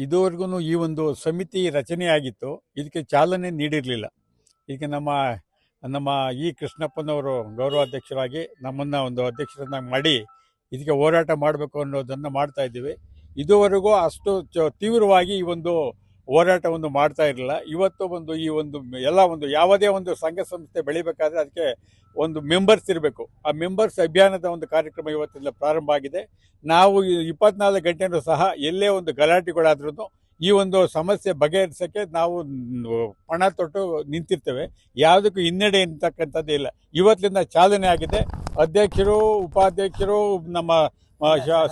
ಇದುವರೆಗೂ ಈ ಒಂದು ಸಮಿತಿ ರಚನೆಯಾಗಿತ್ತು. ಇದಕ್ಕೆ ಚಾಲನೆ ನೀಡಿರಲಿಲ್ಲ. ಈಗ ನಮ್ಮ ನಮ್ಮ ಇ ಕೃಷ್ಣಪ್ಪನವರು ಗೌರವಾಧ್ಯಕ್ಷರಾಗಿ ನಮ್ಮನ್ನು ಒಂದು ಅಧ್ಯಕ್ಷರನ್ನಾಗಿ ಮಾಡಿ ಇದಕ್ಕೆ ಹೋರಾಟ ಮಾಡಬೇಕು ಅನ್ನೋದನ್ನು ಮಾಡ್ತಾ ಇದ್ದೀವಿ. ಇದುವರೆಗೂ ಅಷ್ಟು ತೀವ್ರವಾಗಿ ಈ ಒಂದು ಹೋರಾಟವನ್ನು ಮಾಡ್ತಾ ಇರಲಿಲ್ಲ. ಇವತ್ತು ಒಂದು ಈ ಒಂದು ಎಲ್ಲ ಒಂದು ಯಾವುದೇ ಒಂದು ಸಂಘ ಸಂಸ್ಥೆ ಬೆಳಿಬೇಕಾದ್ರೆ ಅದಕ್ಕೆ ಒಂದು ಮೆಂಬರ್ಸ್ ಇರಬೇಕು. ಆ ಮೆಂಬರ್ಸ್ ಅಭಿಯಾನದ ಒಂದು ಕಾರ್ಯಕ್ರಮ ಇವತ್ತಿಂದ ಪ್ರಾರಂಭ ಆಗಿದೆ. ನಾವು 24 ಗಂಟೆನೂ ಸಹ ಎಲ್ಲೇ ಒಂದು ಗಲಾಟೆಗಳಾದ್ರೂ ಈ ಒಂದು ಸಮಸ್ಯೆ ಬಗೆಹರಿಸೋಕ್ಕೆ ನಾವು ಪಣ ತೊಟ್ಟು ನಿಂತಿರ್ತೇವೆ. ಯಾವುದಕ್ಕೂ ಹಿನ್ನಡೆ ಅಂತಕ್ಕಂಥದ್ದೇ ಇಲ್ಲ. ಇವತ್ತಿನಿಂದ ಚಾಲನೆ ಆಗಿದೆ. ಅಧ್ಯಕ್ಷರು, ಉಪಾಧ್ಯಕ್ಷರು, ನಮ್ಮ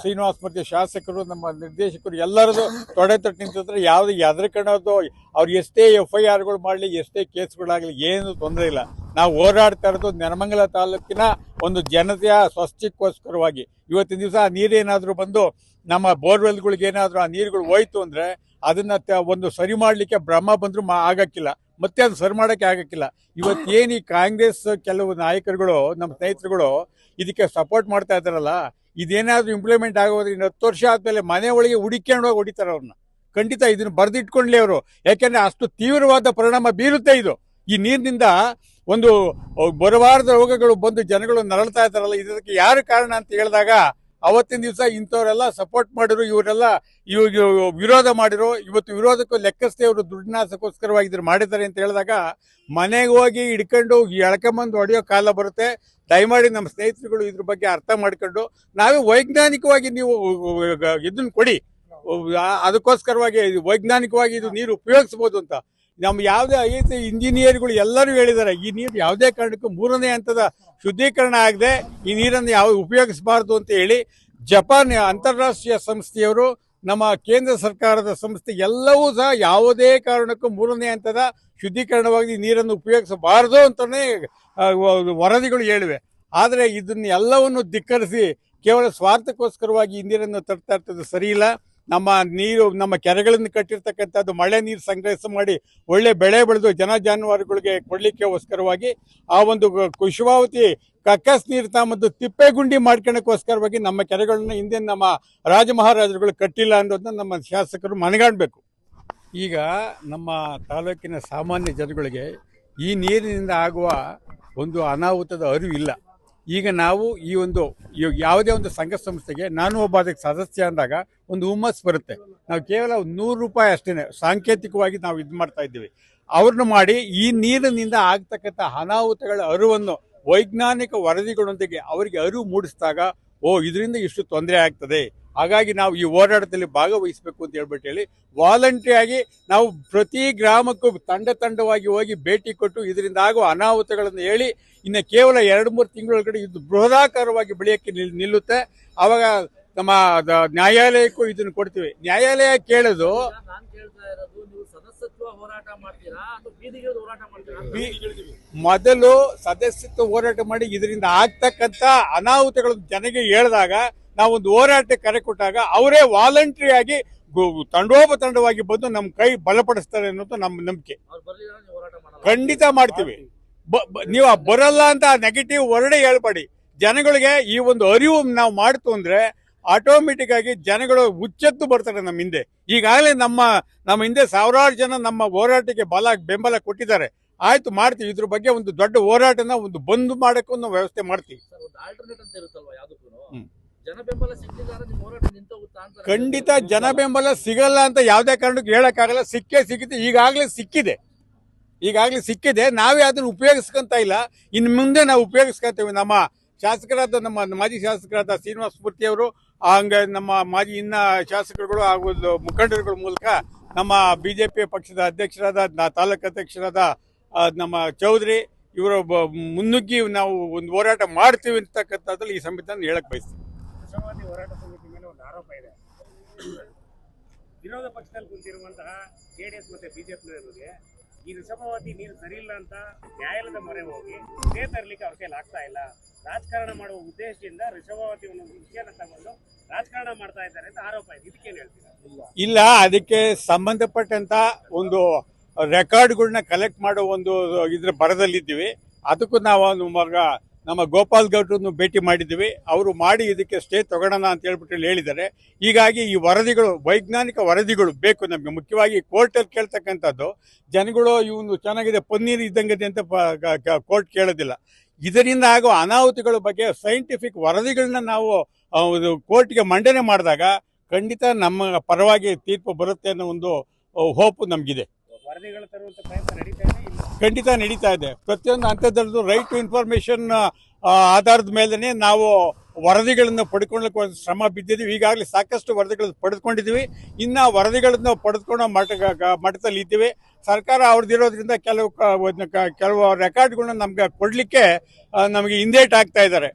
ಶ್ರೀನಿವಾಸ ಮೂರ್ತಿ ಶಾಸಕರು, ನಮ್ಮ ನಿರ್ದೇಶಕರು ಎಲ್ಲರದು ತೊಡೆ ತೊಟ್ಟು ನಿಂತಿದ್ರೆ ಯಾವುದೇ ಹೆದರ್ಕೊಳ್ಳೋದು, ಅವ್ರು ಎಷ್ಟೇ FIRಗಳು ಮಾಡಲಿ, ಎಷ್ಟೇ ಕೇಸ್ಗಳಾಗಲಿ ಏನು ತೊಂದರೆ ಇಲ್ಲ. ನಾವು ಹೋರಾಡ್ತಾ ಇರೋದು ನೆಲಮಂಗಲ ತಾಲೂಕಿನ ಒಂದು ಜನತೆಯ ಸ್ವಚ್ಛಕ್ಕೋಸ್ಕರವಾಗಿ. ಇವತ್ತಿನ ದಿವಸ ಆ ನೀರೇನಾದರೂ ಬಂದು ನಮ್ಮ ಬೋರ್ವೆಲ್ಗಳಿಗೆ ಏನಾದರೂ ಆ ನೀರುಗಳು ಹೋಯ್ತು ಅಂದರೆ ಅದನ್ನು ಒಂದು ಸರಿ ಮಾಡಲಿಕ್ಕೆ ಬ್ರಹ್ಮ ಬಂದರೂ ಆಗಕ್ಕಿಲ್ಲ, ಮತ್ತೆ ಅದು ಸರಿ ಮಾಡೋಕ್ಕೆ ಆಗಕ್ಕಿಲ್ಲ. ಇವತ್ತೇನು ಈ ಕಾಂಗ್ರೆಸ್ ಕೆಲವು ನಾಯಕರುಗಳು, ನಮ್ಮ ಸ್ನೇಹಿತರುಗಳು ಇದಕ್ಕೆ ಸಪೋರ್ಟ್ ಮಾಡ್ತಾ ಇದ್ದಾರಲ್ಲ, ಇದೇನಾದರೂ ಇಂಪ್ಲಿಮೆಂಟ್ ಆಗೋದ್ರೆ ಇನ್ನು 10 ವರ್ಷ ಆದಮೇಲೆ ಮನೆ ಒಳಗೆ ಹುಡುಕೊಂಡು ಹೋಗಿ ಹೊಡಿತಾರೆ ಅವ್ರನ್ನ. ಖಂಡಿತ ಇದನ್ನು ಬರೆದಿಟ್ಕೊಳ್ಳಿ ಅವರು. ಯಾಕೆಂದರೆ ಅಷ್ಟು ತೀವ್ರವಾದ ಪರಿಣಾಮ ಬೀರುತ್ತೆ ಇದು. ಈ ನೀರಿನಿಂದ ಒಂದು ಬರಬಾರದ ರೋಗಗಳು ಬಂದು ಜನಗಳು ನರಳ್ತಾ ಇದ್ದಾರಲ್ಲ, ಇದಕ್ಕೆ ಯಾರು ಕಾರಣ ಅಂತ ಹೇಳಿದಾಗ ಅವತ್ತಿನ ದಿವಸ ಇಂಥವರೆಲ್ಲ ಸಪೋರ್ಟ್ ಮಾಡಿರು, ಇವರೆಲ್ಲ ವಿರೋಧ ಮಾಡಿರೋ, ಇವತ್ತು ವಿರೋಧಕ್ಕೂ ಲೆಕ್ಕಿಸದೆ ಇವರು ದುಡ್ಡಿನಾಸಕ್ಕೋಸ್ಕರವಾಗಿ ಇದ್ರು ಮಾಡಿದ್ದಾರೆ ಅಂತ ಹೇಳಿದಾಗ ಮನೆಗೆ ಹೋಗಿ ಹಿಡ್ಕೊಂಡು ಎಳ್ಕೊಂಬಂದು ಹೊಡೆಯೋ ಕಾಲ ಬರುತ್ತೆ. ದಯಮಾಡಿ ನಮ್ಮ ಸ್ನೇಹಿತರುಗಳು ಇದ್ರ ಬಗ್ಗೆ ಅರ್ಥ ಮಾಡ್ಕೊಂಡು ನಾವೇ ವೈಜ್ಞಾನಿಕವಾಗಿ ನೀವು ಇದನ್ನು ಕೊಡಿ, ಅದಕ್ಕೋಸ್ಕರವಾಗಿ ವೈಜ್ಞಾನಿಕವಾಗಿ ಇದು ನೀರು ಉಪಯೋಗಿಸ್ಬೋದು ಅಂತ. ನಮ್ಮ ಯಾವುದೇ ಐತೆ ಇಂಜಿನಿಯರ್ಗಳು ಎಲ್ಲರೂ ಹೇಳಿದ್ದಾರೆ, ಈ ನೀರು ಯಾವುದೇ ಕಾರಣಕ್ಕೂ 3ನೇ ಹಂತದ ಶುದ್ಧೀಕರಣ ಆಗದೆ ಈ ನೀರನ್ನು ಯಾವ ಉಪಯೋಗಿಸಬಾರ್ದು ಅಂತ ಹೇಳಿ ಜಪಾನ್ ಅಂತಾರಾಷ್ಟ್ರೀಯ ಸಂಸ್ಥೆಯವರು, ನಮ್ಮ ಕೇಂದ್ರ ಸರ್ಕಾರದ ಸಂಸ್ಥೆ ಎಲ್ಲವೂ ಸಹ ಯಾವುದೇ ಕಾರಣಕ್ಕೂ 3ನೇ ಹಂತದ ಶುದ್ಧೀಕರಣವಾಗಿ ನೀರನ್ನು ಉಪಯೋಗಿಸಬಾರದು ಅಂತಲೇ ವರದಿಗಳು ಹೇಳಿವೆ. ಆದರೆ ಇದನ್ನ ಎಲ್ಲವನ್ನು ಧಿಕ್ಕರಿಸಿ ಕೇವಲ ಸ್ವಾರ್ಥಕ್ಕೋಸ್ಕರವಾಗಿ ಈ ನೀರನ್ನು ತರ್ತಾ ಇರ್ತದೆ ಸರಿ ಇಲ್ಲ. ನಮ್ಮ ನೀರು, ನಮ್ಮ ಕೆರೆಗಳನ್ನು ಕಟ್ಟಿರ್ತಕ್ಕಂಥದ್ದು ಮಳೆ ನೀರು ಸಂಗ್ರಹಿಸಿ ಮಾಡಿ ಒಳ್ಳೆ ಬೆಳೆ ಬೆಳೆದು ಜನ ಜಾನುವಾರುಗಳಿಗೆ ಕೊಡಲಿಕ್ಕೋಸ್ಕರವಾಗಿ ಆ ಒಂದು ಕುಶವಾವತಿ ಕಕ್ಕಸ್ ನೀರು ತಮ್ಮದು ತಿಪ್ಪೆಗುಂಡಿ ಮಾಡ್ಕೊಳ್ಳೋಕ್ಕೋಸ್ಕರವಾಗಿ ನಮ್ಮ ಕೆರೆಗಳನ್ನ ಹಿಂದೆ ನಮ್ಮ ರಾಜ ಮಹಾರಾಜರುಗಳು ಕಟ್ಟಿಲ್ಲ ಅನ್ನೋದನ್ನ ನಮ್ಮ ಶಾಸಕರು ಮನಗಾಣಬೇಕು. ಈಗ ನಮ್ಮ ತಾಲೂಕಿನ ಸಾಮಾನ್ಯ ಜನಗಳಿಗೆ ಈ ನೀರಿನಿಂದ ಆಗುವ ಒಂದು ಅನಾಹುತದ ಅರಿವಿಲ್ಲ. ಈಗ ನಾವು ಈ ಒಂದು ಯಾವುದೇ ಒಂದು ಸಂಘ ಸಂಸ್ಥೆಗೆ ನಾನು ಒಬ್ಬ ಅದಕ್ಕೆ ಸದಸ್ಯ ಅಂದಾಗ ಒಂದು ಹುಮ್ಮಸ್ ಬರುತ್ತೆ. ನಾವು ಕೇವಲ 100 ರೂಪಾಯಿ ಅಷ್ಟೇ ಸಾಂಕೇತಿಕವಾಗಿ ನಾವು ಇದು ಮಾಡ್ತಾ ಇದ್ದೀವಿ. ಅವ್ರನ್ನ ಮಾಡಿ ಈ ನೀರಿನಿಂದ ಆಗ್ತಕ್ಕಂಥ ಅನಾಹುತಗಳ ಅರಿವನ್ನು ವೈಜ್ಞಾನಿಕ ವರದಿಗಳೊಂದಿಗೆ ಅವರಿಗೆ ಅರಿವು ಮೂಡಿಸಿದಾಗ ಇದರಿಂದ ಇಷ್ಟು ತೊಂದರೆ ಆಗ್ತದೆ, ಹಾಗಾಗಿ ನಾವು ಈ ಹೋರಾಟದಲ್ಲಿ ಭಾಗವಹಿಸಬೇಕು ಅಂತ ಹೇಳಿ ವಾಲಂಟ್ರಿಯಾಗಿ ನಾವು ಪ್ರತಿ ಗ್ರಾಮಕ್ಕೂ ತಂಡವಾಗಿ ಹೋಗಿ ಭೇಟಿ ಕೊಟ್ಟು ಇದರಿಂದ ಆಗುವ ಅನಾಹುತಗಳನ್ನು ಹೇಳಿ ಇನ್ನು ಕೇವಲ 2-3 ತಿಂಗಳೊಳಗಡೆ ಇದು ಬೃಹದಾಕಾರವಾಗಿ ಬೆಳೆಯೋಕ್ಕೆ ನಿಲ್ಲುತ್ತೆ. ಆವಾಗ ನಮ್ಮ ನ್ಯಾಯಾಲಯಕ್ಕೂ ಇದನ್ನು ಕೊಡ್ತೀವಿ. ನ್ಯಾಯಾಲಯ ಕೇಳೋದು ಮೊದಲು ಸದಸ್ಯತ್ವ ಹೋರಾಟ ಮಾಡಿ ಇದರಿಂದ ಆಗ್ತಕ್ಕಂಥ ಅನಾಹುತಗಳನ್ನು ಜನಗೆ ಹೇಳಿದಾಗ ನಾವೊಂದು ಹೋರಾಟ ಕರೆ ಕೊಟ್ಟಾಗ ಅವರೇ ವಾಲಂಟ್ರಿಯಾಗಿ ತಂಡೋಪತಂಡವಾಗಿ ಬಂದು ನಮ್ಮ ಕೈ ಬಲಪಡಿಸ್ತಾರೆ ಅನ್ನೋದು ನಮ್ಮ ನಂಬಿಕೆ. ಖಂಡಿತ ಮಾಡ್ತೀವಿ. ನೀವು ಬರಲ್ಲ ಅಂತ ನೆಗೆಟಿವ್ ವರ್ಡೇ ಹೇಳ್ಬೇಡಿ. ಜನಗಳಿಗೆ ಈ ಒಂದು ಅರಿವು ನಾವು ಮಾಡ್ತು ಅಂದ್ರೆ ಆಟೋಮೆಟಿಕ್ ಆಗಿ ಜನಗಳು ಹುಚ್ಚೆತ್ತು ಬರ್ತಾರೆ ನಮ್ಮ ಹಿಂದೆ. ಈಗಾಗಲೇ ನಮ್ಮ ಹಿಂದೆ ಸಾವಿರಾರು ಜನ ನಮ್ಮ ಹೋರಾಟಕ್ಕೆ ಬೆಂಬಲ ಕೊಟ್ಟಿದ್ದಾರೆ. ಆಯ್ತು, ಮಾಡ್ತೀವಿ. ಇದ್ರ ಬಗ್ಗೆ ಒಂದು ದೊಡ್ಡ ಹೋರಾಟನ ಒಂದು ಬಂದ್ ಮಾಡಕ್ಕೂ ನಾವು ವ್ಯವಸ್ಥೆ ಮಾಡ್ತೀವಿ. ಖಂಡಿತ ಜನ ಬೆಂಬಲ ಸಿಗಲ್ಲ ಅಂತ ಯಾವುದೇ ಕಾರಣಕ್ಕೂ ಹೇಳಕ್ಕಾಗಲ್ಲ. ಸಿಗುತ್ತೆ. ಈಗಾಗಲೇ ಸಿಕ್ಕಿದೆ. ನಾವೇ ಅದನ್ನು ಉಪಯೋಗಿಸ್ಕೊಂತ ಇಲ್ಲ. ಇನ್ನು ಮುಂದೆ ನಾವು ಉಪಯೋಗಿಸ್ಕೊಂತೀವಿ. ನಮ್ಮ ಶಾಸಕರಾದ ನಮ್ಮ ಮಾಜಿ ಶಾಸಕರಾದ ಶ್ರೀನಿವಾಸ ಮೂರ್ತಿ ಅವರು, ಹಂಗೆ ನಮ್ಮ ಮಾಜಿ ಶಾಸಕರುಗಳು ಹಾಗೂ ಮುಖಂಡರುಗಳ ಮೂಲಕ ನಮ್ಮ ಬಿಜೆಪಿ ಪಕ್ಷದ ಅಧ್ಯಕ್ಷರಾದ ತಾಲೂಕು ಅಧ್ಯಕ್ಷರಾದ ನಮ್ಮ ಚೌಧರಿ ಇವರು ಮುನ್ನುಗ್ಗಿ ನಾವು ಒಂದು ಹೋರಾಟ ಮಾಡ್ತೀವಿ ಅಂತಕ್ಕಂಥದ್ರಲ್ಲಿ ಈ ಸಂವಿಧಾನ ಹೇಳಕ್ ಬಯಸ್ತೀವಿ. ಹೋರಾಟ ಸಮಿತಿ ಮೇಲೆ ಒಂದು ಆರೋಪ ಇದೆ. ವಿರೋಧ ಪಕ್ಷದಲ್ಲಿ ಕುಂತಿರುವಂತಹ ಜೆಡಿಎಸ್ ಮತ್ತೆ ಬಿಜೆಪಿಯವರಿಗೆ ಈ ಋಷಭಾವತಿ ನೀರು ಸರಿ ಇಲ್ಲ ಅಂತ ನ್ಯಾಯಾಲಯದ ಮೊರೆ ಹೋಗಿ ಇದೇ ತರಲಿಕ್ಕೆ ಅವ್ರ ಕೈಲಿ ಆಗ್ತಾ ಇಲ್ಲ. ರಾಜಕಾರಣ ಮಾಡುವ ಉದ್ದೇಶದಿಂದ ಋಷಭಾವತಿ ಒಂದು ವಿಷಯನ ತಗೊಂಡು ರಾಜಕಾರಣ ಮಾಡ್ತಾ ಇದ್ದಾರೆ ಅಂತ ಆರೋಪ ಇದೆ. ಇದಕ್ಕೇನು ಹೇಳ್ತೀರಾ? ಇಲ್ಲ, ಅದಕ್ಕೆ ಸಂಬಂಧಪಟ್ಟಂತ ಒಂದು ರೆಕಾರ್ಡ್ಗಳನ್ನ ಕಲೆಕ್ಟ್ ಮಾಡೋ ಒಂದು ಇದ್ರ ಬರದಲ್ಲಿದ್ದೀವಿ. ಅದಕ್ಕೂ ನಾವು ನಮ್ಮ ಗೋಪಾಲ್ ಗೌಡ್ರನ್ನು ಭೇಟಿ ಮಾಡಿದ್ದೀವಿ. ಅವರು ಮಾಡಿ ಇದಕ್ಕೆ ಸ್ಟೇ ತಗೊಳ್ಳೋಣ ಅಂತ ಹೇಳ್ಬಿಟ್ಟು ಹೇಳಿದ್ದಾರೆ. ಹೀಗಾಗಿ ಈ ವರದಿಗಳು, ವೈಜ್ಞಾನಿಕ ವರದಿಗಳು ಬೇಕು ನಮಗೆ. ಮುಖ್ಯವಾಗಿ ಕೋರ್ಟಲ್ಲಿ ಕೇಳ್ತಕ್ಕಂಥದ್ದು, ಜನಗಳು ಇವನು ಚೆನ್ನಾಗಿದೆ ಪನ್ನೀರ್ ಇದ್ದಂಗಿದೆ ಅಂತ ಕೋರ್ಟ್ ಕೇಳೋದಿಲ್ಲ. ಇದರಿಂದ ಆಗೋ ಅನಾಹುತಗಳ ಬಗ್ಗೆ ಸೈಂಟಿಫಿಕ್ ವರದಿಗಳನ್ನ ನಾವು ಕೋರ್ಟ್ಗೆ ಮಂಡನೆ ಮಾಡಿದಾಗ ಖಂಡಿತ ನಮ್ಮ ಪರವಾಗಿ ತೀರ್ಪು ಬರುತ್ತೆ ಅನ್ನೋ ಒಂದು ಹೋಪ್ ನಮಗಿದೆ. ವರದಿಗಳು ತರುವಂತ ಪ್ರಯತ್ನ ನಡೀತಾ ಇದೆ ಇಲ್ಲ? ಖಂಡಿತ ನಡೀತಾ ಇದೆ. ಪ್ರತಿಯೊಂದು ಹಂತದಲ್ಲೂ ರೈಟ್ ಟು ಇನ್ಫಾರ್ಮೇಶನ್ ಆಧಾರದ ಮೇಲೇ ನಾವು ವರದಿಗಳನ್ನು ಪಡ್ಕೊಳ್ಳೋಕೆ ಶ್ರಮ ಬಿದ್ದಿದ್ದೀವಿ. ಈಗಾಗಲೇ ಸಾಕಷ್ಟು ವರದಿಗಳನ್ನು ಪಡೆದುಕೊಂಡಿದ್ದೀವಿ. ಇನ್ನು ವರದಿಗಳನ್ನು ಪಡೆದುಕೊಳ್ಳೋ ಮಟ್ಟದಲ್ಲಿ ಇದ್ದೀವಿ. ಸರ್ಕಾರ ಅವ್ರದ್ದಿರೋದ್ರಿಂದ ಕೆಲವು ರೆಕಾರ್ಡ್ಗಳನ್ನ ನಮ್ಗೆ ಕೊಡಲಿಕ್ಕೆ ನಮಗೆ ಹಿಂದೇಟ್ ಆಗ್ತಾ ಇದ್ದಾರೆ.